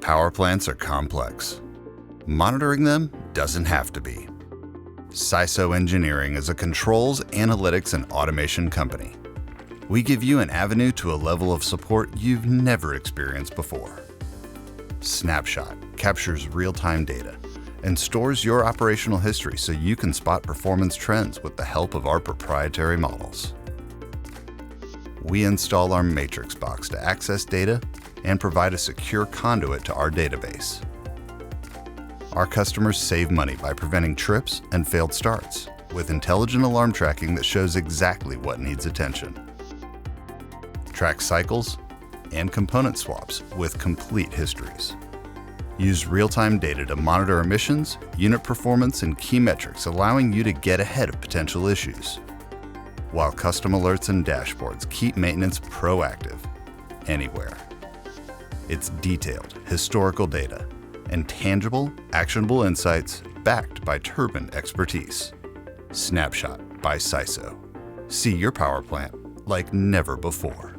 Power plants are complex. Monitoring them doesn't have to be. SISO Engineering is a controls, analytics, and automation company. We give you an avenue to a level of support you've never experienced before. SnapShot captures real-time data and stores your operational history so you can spot performance trends with the help of our proprietary models. We install our matrix box to access data and provide a secure conduit to our database. Our customers save money by preventing trips and failed starts with intelligent alarm tracking that shows exactly what needs attention. Track cycles and component swaps with complete histories. Use real-time data to monitor emissions, unit performance, and key metrics, allowing you to get ahead of potential issues. While custom alerts and dashboards keep maintenance proactive anywhere. It's detailed, historical data and tangible, actionable insights backed by turbine expertise. SnapShot by SISO. See your power plant like never before.